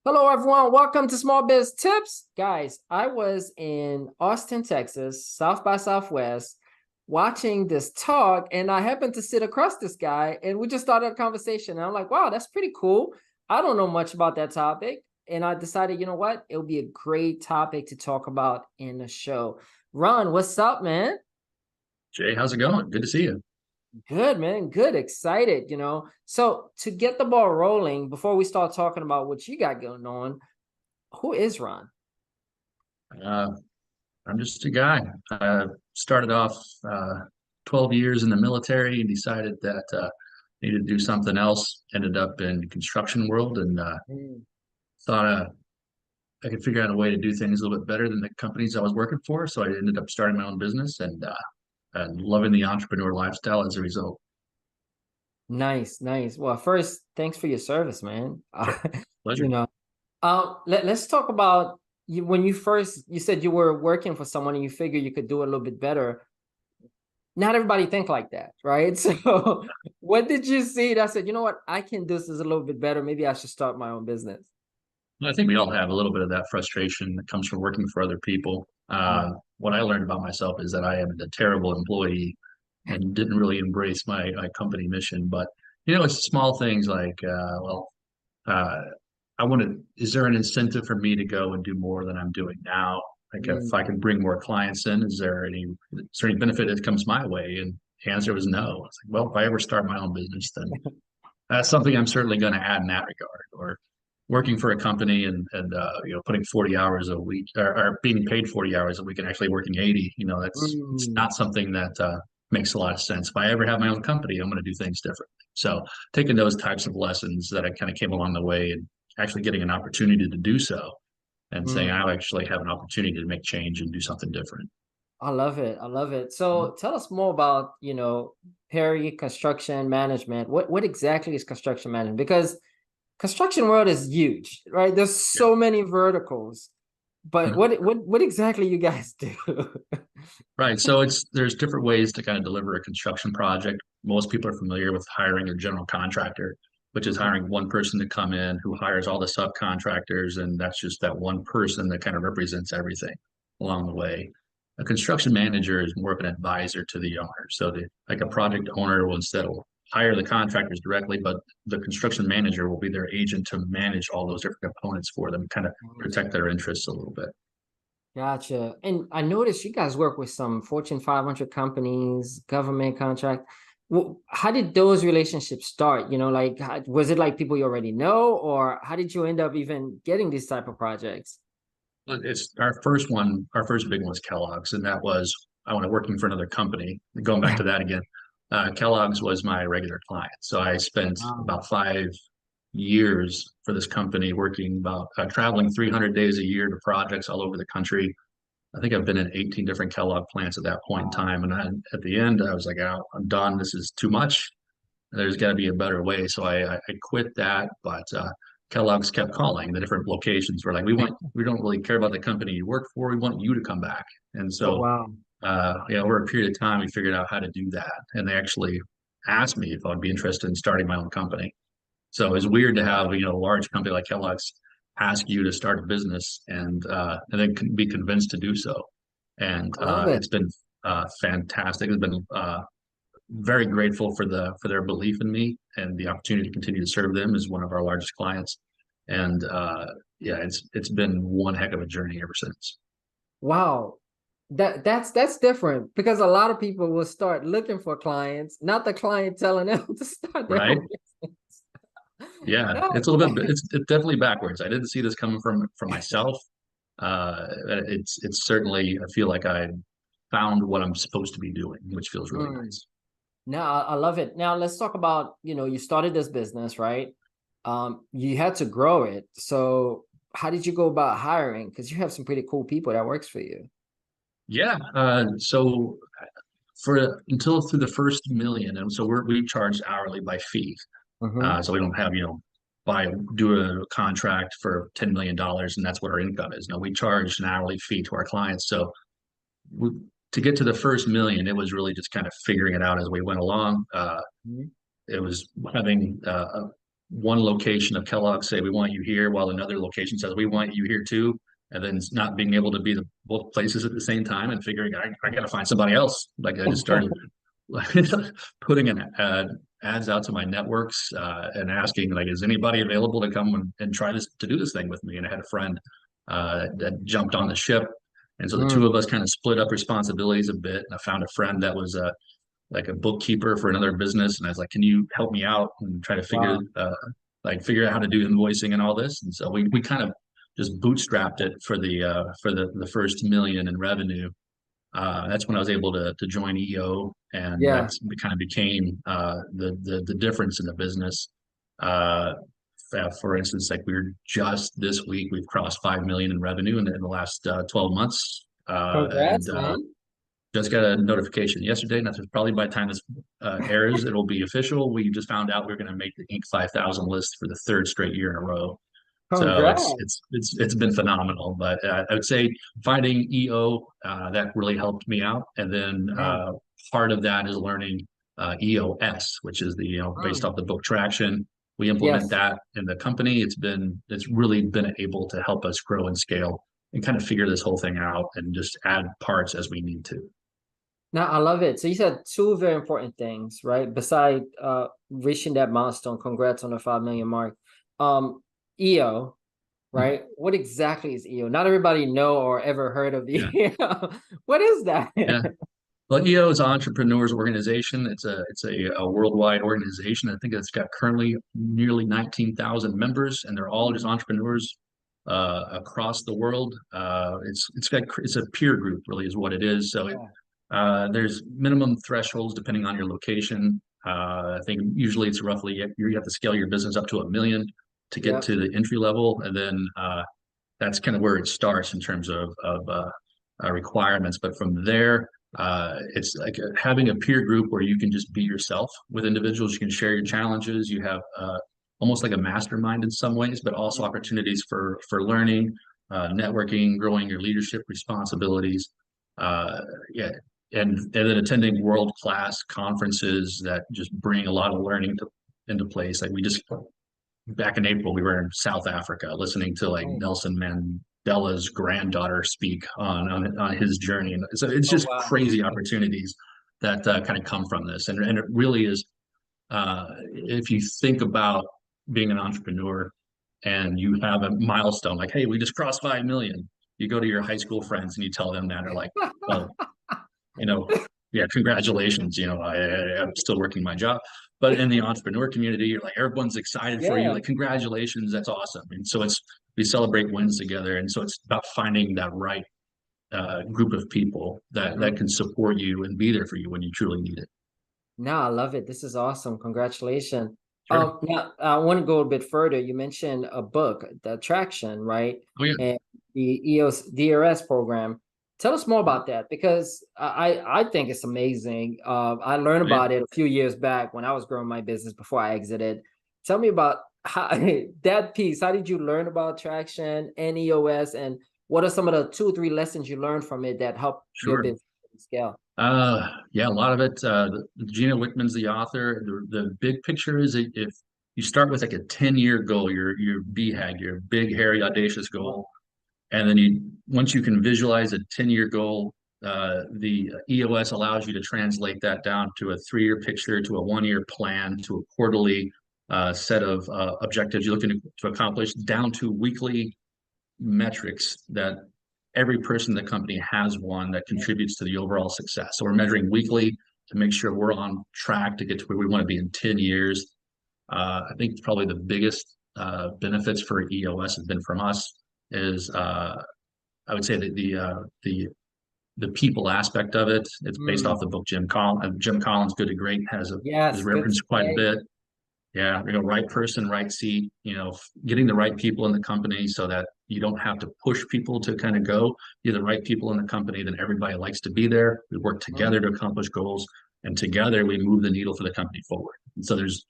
Hello, everyone. Welcome to Small Biz Tips. Guys, I was in Austin, Texas, South by Southwest, watching this talk, and I happened to sit across this guy, and we just started a conversation. And I'm like, wow, that's pretty cool. I don't know much about that topic. And I decided, you know what? It'll be a great topic to talk about in the show. Ron, what's up, man? Jay, how's it going? Good to see you. Good, man. Good. Excited. So to get the ball rolling, before we start talking about what you got going on, who is Ron? Uh, I'm just a guy. I started off 12 years in the military and decided that needed to do something else. Ended up in the construction world and thought I could figure out a way to do things a little bit better than the companies I was working for. So I ended up starting my own business and loving the entrepreneur lifestyle as a result. Nice, nice. Well, first, thanks for your service, man. Sure. You Pleasure. know, let's talk about you when you said you were working for someone and you figured you could do it a little bit better. Not everybody think like that, right? So what did you see that said, you know what, I can do this a little bit better. Maybe I should start my own business. Well, I think we all have a little bit of that frustration that comes from working for other people. What I learned about myself is that I am a terrible employee and didn't really embrace my company mission. But it's small things like, uh, I want to. Is there an incentive for me to go and do more than I'm doing now? Like, if I Mm. can bring more clients in, is there any benefit that comes my way? And the answer was no. It's like, well, if I ever start my own business, then that's something I'm certainly going to add in that regard. Or working for a company and putting 40 hours a week or being paid 40 hours a week and actually working 80, that's it's Mm. not something that makes a lot of sense. If I ever have my own company, I'm going to do things differently. So taking those types of lessons that I kind of came along the way and actually getting an opportunity to do so and saying Mm. I actually have an opportunity to make change and do something different. I love it. I love it. So tell us more about, Perry construction management. What exactly is construction management? Because construction world is huge, right? There's Yeah. so many verticals, but what exactly you guys do? Right. So there's different ways to kind of deliver a construction project. Most people are familiar with hiring a general contractor, which is hiring one person to come in who hires all the subcontractors, and that's just that one person that kind of represents everything along the way. A construction manager is more of an advisor to the owner. So like a project owner will instead will hire the contractors directly, but the construction manager will be their agent to manage all those different components for them, kind of protect their interests a little bit. Gotcha. And I noticed you guys work with some Fortune 500 companies, government contract. Well, how did those relationships start? Like, was it like people you already know, or how did you end up even getting these type of projects? It's our first one. Our first big one was Kellogg's, and that was I went working for another company. Going back to that again, Kellogg's was my regular client. So I spent Wow. about 5 years for this company, working about traveling 300 days a year to projects all over the country. I think I've been in 18 different Kellogg plants at that point in Wow. time, and at the end, I was like, oh, I'm done. This is too much. There's got to be a better way. So I quit that, but Kellogg's kept calling the different locations. We're like, we don't really care about the company you work for. We want you to come back. And Oh, so, wow. over a period of time, we figured out how to do that. And they actually asked me if I'd be interested in starting my own company. So it was weird to have, a large company like Kellogg's ask you to start a business and then be convinced to do so. And I love it. it's been fantastic. It's been very grateful for their belief in me and the opportunity to continue to serve them as one of our largest clients. And yeah, it's been one heck of a journey ever since. Wow. That's different because a lot of people will start looking for clients, not the client telling them to start their Right? own business. Yeah, No. it's definitely backwards. I didn't see this coming from myself. It's certainly I feel like I found what I'm supposed to be doing, which feels really Mm. nice. Now I love it. Now let's talk about, you started this business, right? You had to grow it. So how did you go about hiring? Because you have some pretty cool people that works for you. Yeah. So for until through the first million, and so we charge hourly by fee. Mm-hmm. So we don't have, do a contract for $10 million and that's what our income is. No, we charge an hourly fee to our clients. So we, to get to the first million, it was really just kind of figuring it out as we went along. It was having one location of Kellogg say we want you here, while another location says we want you here too, and then not being able to be the both places at the same time and figuring I got to find somebody else. Like I just started putting an ads out to my networks and asking like, is anybody available to come and try this to do this thing with me? And I had a friend that jumped on the ship, and so the two of Mm, us kind of split up responsibilities a bit. And I found a friend that was like a bookkeeper for another business, and I was like, can you help me out and try to wow. figure out how to do invoicing and all this? And so we kind of just bootstrapped it for the first million in revenue. That's when I was able to join EO, and Yeah. that's kind of became the difference in the business. Uh, for instance, like we're just this week we've crossed 5 million in revenue in the last 12 months, and Congrats, man. just got a notification yesterday. And that's probably by the time this airs, it'll be official. We just found out we're going to make the Inc. 5000 list for the third straight year in a row. So Congrats. it's been phenomenal. But I would say finding EO that really helped me out, and then Yeah. part of that is learning EOS, which is the based Mm, off the book Traction. We implement yes. that in the company. It's really been able to help us grow and scale and kind of figure this whole thing out and just add parts as we need to. Now I love it. So you said two very important things, right? Beside reaching that milestone, congrats on the 5 million mark. EO, Mhm. right? What exactly is EO? Not everybody know or ever heard of Yeah, EO. What is that? yeah. Well, EO is an entrepreneurs organization. A worldwide organization. I think it's got currently nearly 19,000 members, and they're all just entrepreneurs across the world. It's a peer group, really, is what it is. So Yeah. there's minimum thresholds depending on your location. I think usually it's roughly you have to scale your business up to 1 million to get Yep. to the entry level, and then that's kind of where it starts in terms of requirements. But from there, it's like having a peer group where you can just be yourself with individuals. You can share your challenges. You have almost like a mastermind in some ways, but also opportunities for learning, networking, growing your leadership responsibilities. Uh, yeah, and then attending world class conferences that just bring a lot of learning into place. Like we just back in April, we were in South Africa listening to like Nice. Nelson Mandela's granddaughter speak on his journey. And so it's Oh just wow. crazy opportunities that kind of come from this. And it really is, if you think about being an entrepreneur and you have a milestone, like, hey, we just crossed 5 million, you go to your high school friends and you tell them that, are like, well, you know, yeah, congratulations. I'm still working my job. But in the entrepreneur community, you're like, everyone's excited for you. Yeah. Like, congratulations, that's awesome. And so we celebrate wins together. And so it's about finding that right group of people that Mhm. can support you and be there for you when you truly need it. No, I love it. This is awesome. Congratulations. Sure. Now I want to go a bit further. You mentioned a book, The Attraction, right? Oh yeah, And the DRS program. Tell us more about that because I think it's amazing. I learned oh yeah. about it a few years back when I was growing my business before I exited. Tell me about how that piece. How did you learn about Traction and EOS, and what are some of the 2 or 3 lessons you learned from it that help your Sure. business scale? Yeah, a lot of it. Gina Wickman's the author. The big picture is if you start with like a 10-year goal, your BHAG, your big, hairy, audacious goal, and then once you can visualize a 10-year goal, the EOS allows you to translate that down to a 3-year picture, to a 1-year plan, to a quarterly set of objectives you're looking to accomplish, down to weekly metrics that every person in the company has one that contributes to the overall success. So we're measuring weekly to make sure we're on track to get to where we want to be in 10 years. I think probably the biggest benefits for EOS have been from us is I would say that the people aspect of it. It's based off Mm, the book Jim Collins. Jim Collins, Good to Great, has yes, good to referenced quite a say. bit. Yeah, right person, right seat, getting the right people in the company so that you don't have to push people to kind of go. You're the right people in the company, then everybody likes to be there. We work together to accomplish goals, and together we move the needle for the company forward. And so there's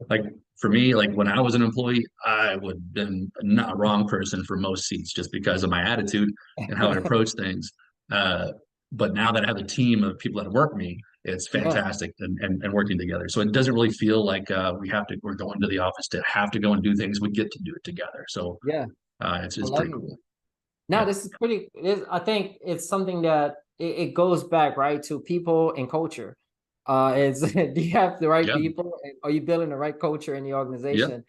like for me, like when I was an employee, I would have been not a wrong person for most seats just because of my attitude and how I approach things. Uh, but now that I have a team of people that work me, It's Yeah, fantastic and working together. So it doesn't really feel like we're going to the office to have to go and do things. We get to do it together. So yeah, I it's love pretty it. cool. Now, Yeah. this is pretty. I think it's something that it goes back right to people and culture. It's do you have the right Yeah. people? And are you building the right culture in the Yeah. organization?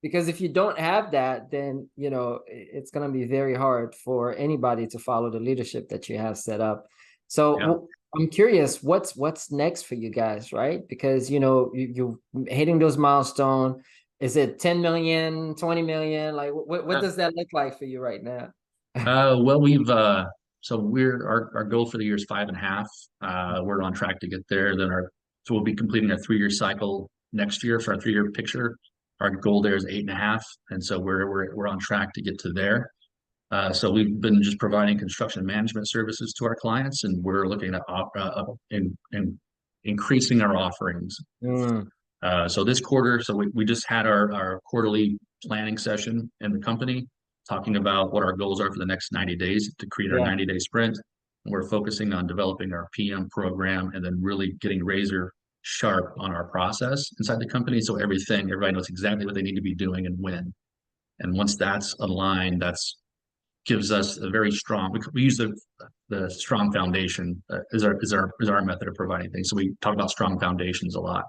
Because if you don't have that, then it's going to be very hard for anybody to follow the leadership that you have set up. So Yeah. I'm curious, what's next for you guys, right? Because you hitting those milestones. Is it 10 million, 20 million? Like what Yeah. does that look like for you right now? Well, so our goal for the year is 5.5. We're on track to get there. So we'll be completing a 3-year cycle next year for our 3-year picture. Our goal there is 8.5, and so we're on track to get to there. So we've been just providing construction management services to our clients, and we're looking at increasing our offerings. Mm, So this quarter, we just had our quarterly planning session in the company, talking about what our goals are for the next 90 days to create our yeah. 90-day sprint. And we're focusing on developing our PM program and then really getting razor sharp on our process inside the company. So everybody knows exactly what they need to be doing and when. And once that's aligned, that's gives us a very strong. We use the strong foundation is our method of providing things. So we talk about strong foundations a lot.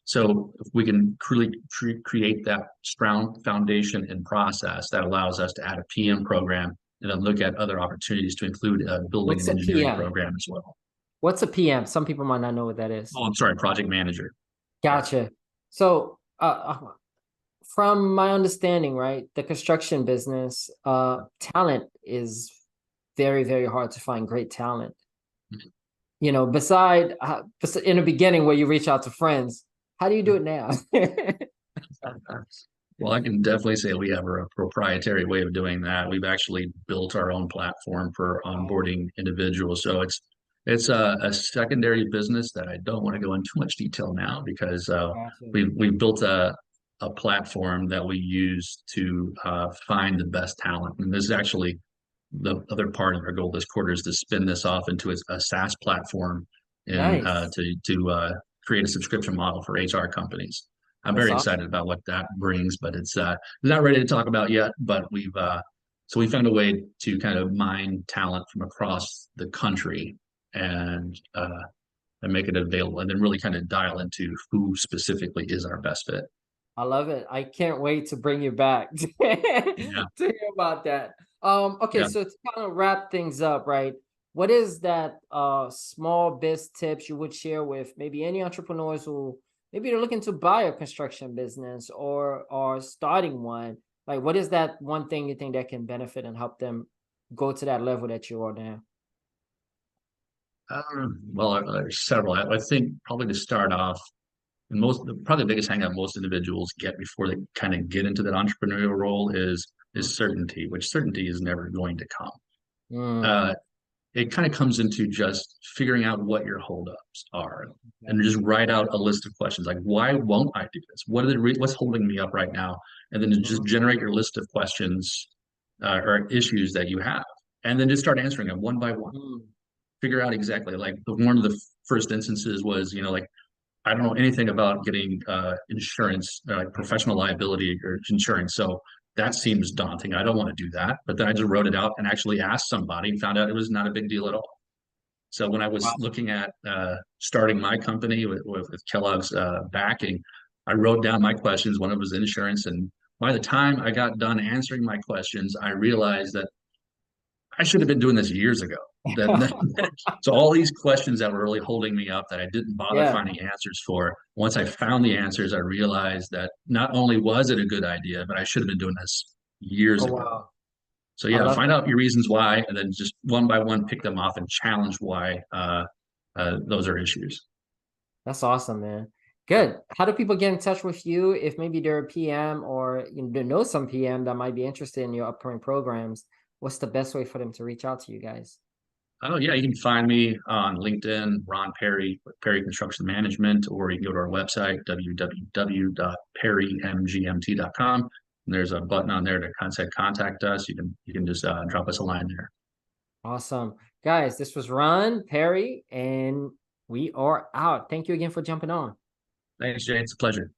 So if we can create that strong foundation and process, that allows us to add a PM program and then look at other opportunities to include building What's an a engineering PM? program as well. What's a PM? Some people might not know what that is. Oh, I'm sorry, project manager. Yeah, Gotcha. So, from my understanding, right, the construction business, talent is very, very hard to find great talent. In the beginning where you reach out to friends, how do you do it now? well, I can definitely say we have a proprietary way of doing that. We've actually built our own platform for Oh, onboarding individuals. So it's a secondary business that I don't want to go into too much detail now because gotcha. we've built a platform that we use to find the best talent. And this is actually the other part of our goal this quarter is to spin this off into a SaaS platform and Nice. to create a subscription model for HR companies. I'm That's very excited awesome. about what that brings, but it's not ready to talk about yet. But we found a way to kind of mine talent from across the country and make it available, and then really kind of dial into who specifically is our best fit. I love it. I can't wait to bring you back to Yeah, hear about that. Okay, yeah. so to kind of wrap things up, right? What is that small biz tips you would share with maybe any entrepreneurs who maybe they're looking to buy a construction business or are starting one? Like, what is that one thing you think that can benefit and help them go to that level that you are now? Well, there's several. I think probably to start off, and probably the biggest hang up most individuals get before they kind of get into that entrepreneurial role is certainty, which certainty is never going to come. Mm, Uh, it kind of comes into just figuring out what your holdups are, okay. and just write out a list of questions like, why won't I do this? What's holding me up right now? And then just Mhm. generate your list of questions or issues that you have, and then just start answering them one by one. Mm, Figure out exactly like one of the first instances was, like I don't know anything about getting insurance, like professional liability or insurance. So that seems daunting. I don't want to do that. But then I just wrote it out and actually asked somebody and found out it was not a big deal at all. So when I was wow. looking at starting my company with Kellogg's backing, I wrote down my questions. One of them was insurance. And by the time I got done answering my questions, I realized that I should have been doing this years ago. So all these questions that were really holding me up that I didn't bother Yeah. finding answers for, once I found the answers, I realized that not only was it a good idea, but I should have been doing this years Oh, ago. wow. So I yeah, love find it. out your reasons why, and then just one by one pick them off and challenge why those are issues. That's awesome, man. Good. How do people get in touch with you if maybe they're a PM or they know some PM that might be interested in your upcoming programs? What's the best way for them to reach out to you guys? Oh yeah, you can find me on LinkedIn, Ron Perry, with Perry Construction Management, or you can go to our website, www.perrymgmt.com. And there's a button on there to contact us. You can just drop us a line there. Awesome. Guys, this was Ron Perry, and We are out. Thank you again for jumping on. Thanks, Jay. It's a pleasure.